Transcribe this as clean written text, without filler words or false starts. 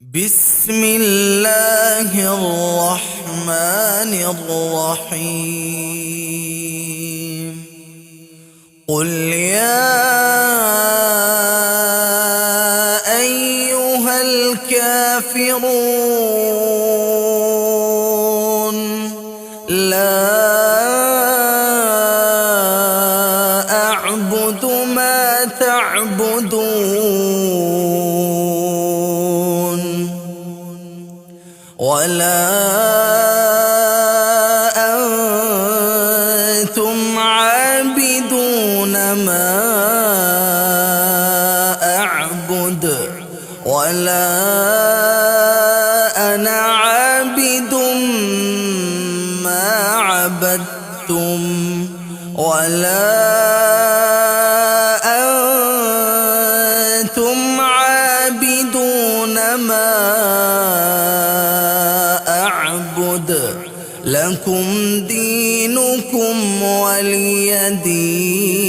بسم الله الرحمن الرحيم. قل يا أيها الكافرون لا أعبد ما تعبدون ولا أنتم عابدون ما أعبد ولا أنا عابد ما عبدتم ولا أنتم عابدون ما أعبد. لكم دينكم ولي دين.